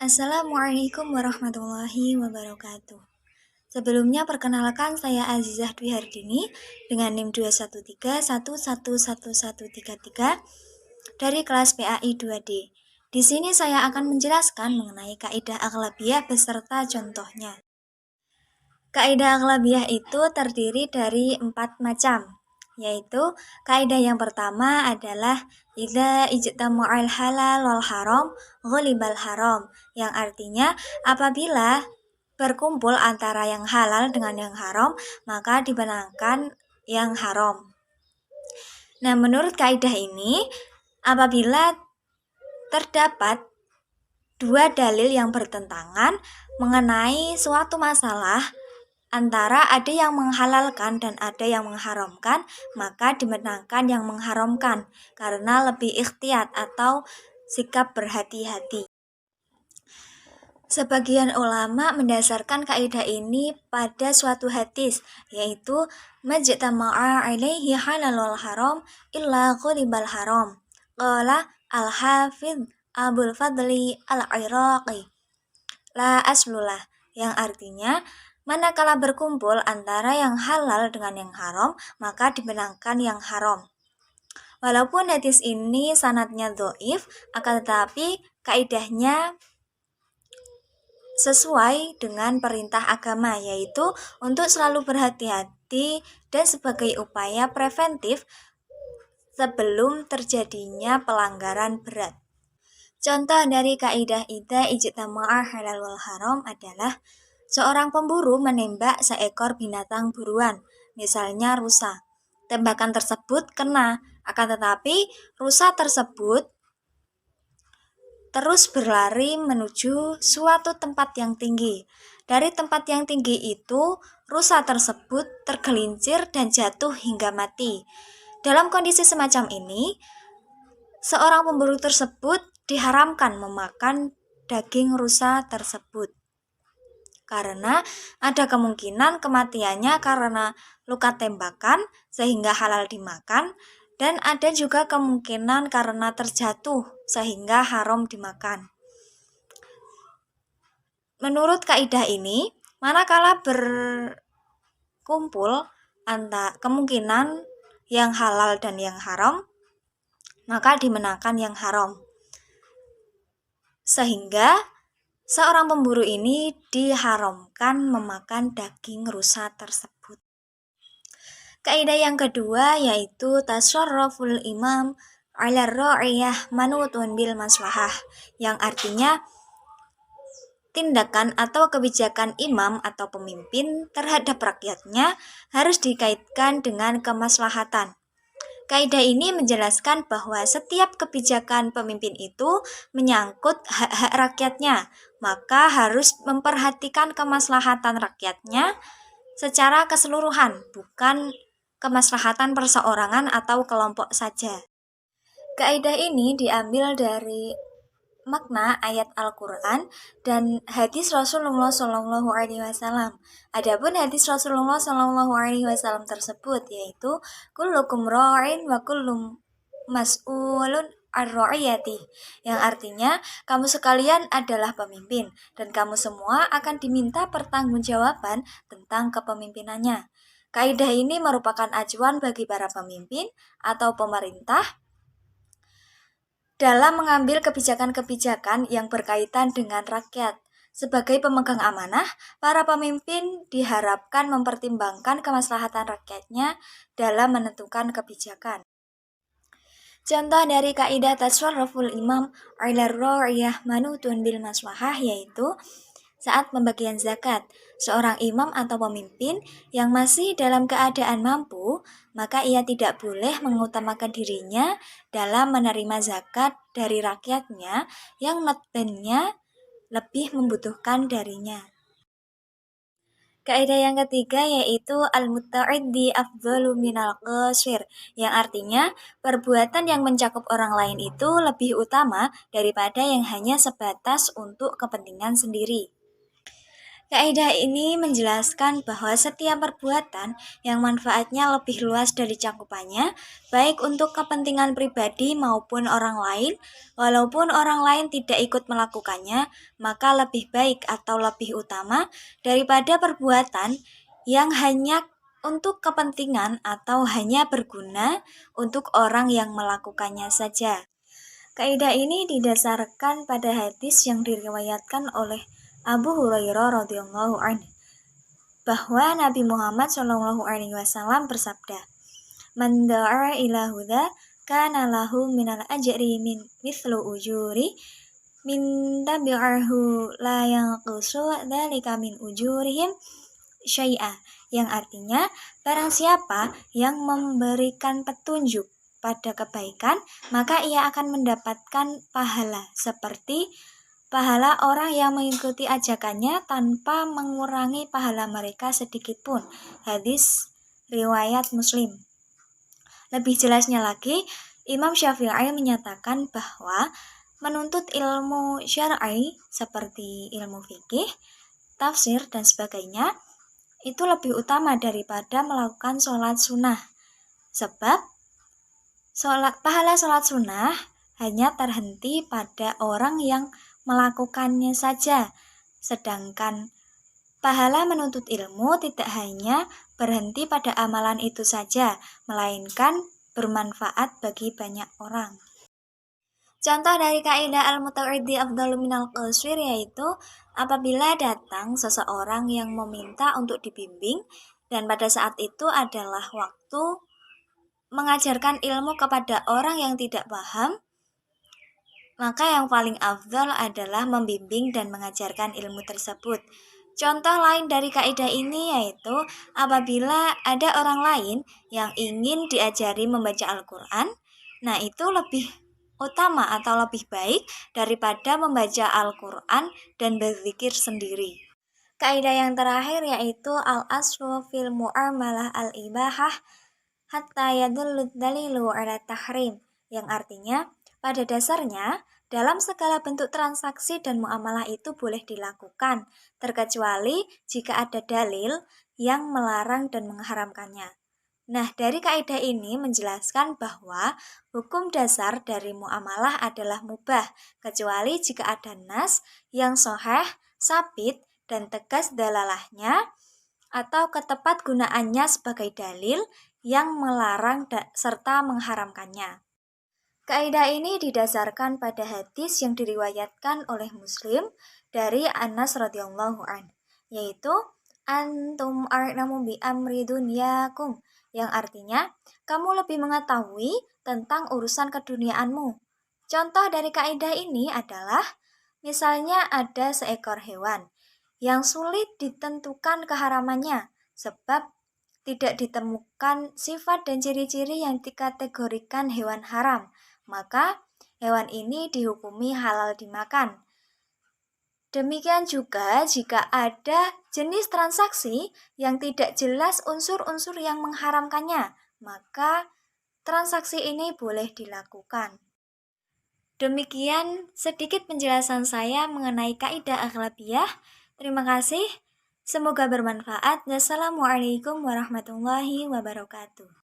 Assalamualaikum warahmatullahi wabarakatuh. Sebelumnya perkenalkan saya Azizah Dwi Hardini dengan NIM 213111133 dari kelas PAI 2D. Di sini saya akan menjelaskan mengenai kaidah aghlabiyah beserta contohnya. Kaidah aghlabiyah itu terdiri dari 4 macam, yaitu kaidah yang pertama adalah idza ijtama'al halal wal haram ghalibal haram, yang artinya apabila berkumpul antara yang halal dengan yang haram, maka dibenarkan yang haram. Nah, menurut kaidah ini, apabila terdapat dua dalil yang bertentangan mengenai suatu masalah, antara ada yang menghalalkan dan ada yang mengharamkan, maka dimenangkan yang mengharamkan karena lebih ikhtiyat atau sikap berhati-hati. Sebagian ulama mendasarkan kaidah ini pada suatu hadis, yaitu majtama'a alaihi halal wal haram illa ghalibal haram. Qala al-hafidh Abul Fadli al-Iraqi la aslulah, yang artinya manakala berkumpul antara yang halal dengan yang haram, maka dibenarkan yang haram. Walaupun hadis ini sanadnya dhaif, akan tetapi kaidahnya sesuai dengan perintah agama, yaitu untuk selalu berhati-hati dan sebagai upaya preventif sebelum terjadinya pelanggaran berat. Contoh dari kaidah idza ijtama'a halal wal haram adalah seorang pemburu menembak seekor binatang buruan, misalnya rusa. Tembakan tersebut kena, akan tetapi rusa tersebut terus berlari menuju suatu tempat yang tinggi. Dari tempat yang tinggi itu, rusa tersebut tergelincir dan jatuh hingga mati. Dalam kondisi semacam ini, seorang pemburu tersebut diharamkan memakan daging rusa tersebut, karena ada kemungkinan kematiannya karena luka tembakan sehingga halal dimakan, dan ada juga kemungkinan karena terjatuh sehingga haram dimakan. Menurut kaidah ini, manakala berkumpul antara kemungkinan yang halal dan yang haram, maka dimenangkan yang haram. Sehingga seorang pemburu ini diharamkan memakan daging rusa tersebut. Kaidah yang kedua yaitu tasarruful imam ala ra'iyah manutun bil maslahah, yang artinya tindakan atau kebijakan imam atau pemimpin terhadap rakyatnya harus dikaitkan dengan kemaslahatan. Kaidah ini menjelaskan bahwa setiap kebijakan pemimpin itu menyangkut hak-hak rakyatnya, maka harus memperhatikan kemaslahatan rakyatnya secara keseluruhan, bukan kemaslahatan perseorangan atau kelompok saja. Kaidah ini diambil dari makna ayat Al-Quran dan hadis Rasulullah SAW. Adapun hadis Rasulullah SAW tersebut yaitu kullukum ra'in wa kullum mas'ulun ar-ra'iyati, yang artinya kamu sekalian adalah pemimpin dan kamu semua akan diminta pertanggungjawaban tentang kepemimpinannya. Kaidah ini merupakan acuan bagi para pemimpin atau pemerintah dalam mengambil kebijakan-kebijakan yang berkaitan dengan rakyat. Sebagai pemegang amanah, para pemimpin diharapkan mempertimbangkan kemaslahatan rakyatnya dalam menentukan kebijakan. Contoh dari kaidah tasarruful imam ala ra'iyah manutun bil maslahah yaitu saat pembagian zakat, seorang imam atau pemimpin yang masih dalam keadaan mampu, maka ia tidak boleh mengutamakan dirinya dalam menerima zakat dari rakyatnya yang notabene lebih membutuhkan darinya. Kaidah yang ketiga yaitu al-muta'addi afdhalu minal qasir, yang artinya perbuatan yang mencakup orang lain itu lebih utama daripada yang hanya sebatas untuk kepentingan sendiri. Kaidah ini menjelaskan bahwa setiap perbuatan yang manfaatnya lebih luas dari cakupannya, baik untuk kepentingan pribadi maupun orang lain, walaupun orang lain tidak ikut melakukannya, maka lebih baik atau lebih utama daripada perbuatan yang hanya untuk kepentingan atau hanya berguna untuk orang yang melakukannya saja. Kaidah ini didasarkan pada hadis yang diriwayatkan oleh Abu Hurairah radhiyallahu anhu bahwa Nabi Muhammad shallallahu alaihi wasallam bersabda, "Man da'a ila huda kana lahu minal ajri min mithlu ujuri min tabi'ahu la yanqusu dzalika min ujurihim syai'a." Yang artinya, barang siapa yang memberikan petunjuk pada kebaikan, maka ia akan mendapatkan pahala seperti pahala orang yang mengikuti ajakannya tanpa mengurangi pahala mereka sedikit pun. Hadis riwayat Muslim. Lebih jelasnya lagi, Imam Syafi'i menyatakan bahwa menuntut ilmu syar'i seperti ilmu fikih, tafsir, dan sebagainya itu lebih utama daripada melakukan sholat sunnah. Sebab pahala sholat sunnah hanya terhenti pada orang yang melakukannya saja. Sedangkan pahala menuntut ilmu tidak hanya berhenti pada amalan itu saja, melainkan bermanfaat bagi banyak orang. Contoh dari kaidah al-muta'iddi afdalu minal qaswir yaitu apabila datang seseorang yang meminta untuk dibimbing dan pada saat itu adalah waktu mengajarkan ilmu kepada orang yang tidak paham, maka yang paling afdal adalah membimbing dan mengajarkan ilmu tersebut. Contoh lain dari kaidah ini yaitu apabila ada orang lain yang ingin diajari membaca Al-Quran, nah itu lebih utama atau lebih baik daripada membaca Al-Quran dan berzikir sendiri. Kaidah yang terakhir yaitu al-aslu fil mu'amalah al-ibahah hatta yadullu dalilu ala tahrim, yang artinya pada dasarnya dalam segala bentuk transaksi dan muamalah itu boleh dilakukan, terkecuali jika ada dalil yang melarang dan mengharamkannya. Nah, dari kaidah ini menjelaskan bahwa hukum dasar dari muamalah adalah mubah, kecuali jika ada nas yang sahih, sabit, dan tegas dalalahnya, atau ketepat gunaannya sebagai dalil yang melarang serta mengharamkannya. Kaidah ini didasarkan pada hadis yang diriwayatkan oleh Muslim dari Anas radhiyallahu an, yaitu antum a'lamu bi amri dunyakum, yang artinya kamu lebih mengetahui tentang urusan keduniaanmu. Contoh dari kaidah ini adalah misalnya ada seekor hewan yang sulit ditentukan keharamannya sebab tidak ditemukan sifat dan ciri-ciri yang dikategorikan hewan haram, maka hewan ini dihukumi halal dimakan. Demikian juga jika ada jenis transaksi yang tidak jelas unsur-unsur yang mengharamkannya, maka transaksi ini boleh dilakukan. Demikian sedikit penjelasan saya mengenai kaidah akhlabiyah. Terima kasih. Semoga bermanfaat. Wassalamualaikum warahmatullahi wabarakatuh.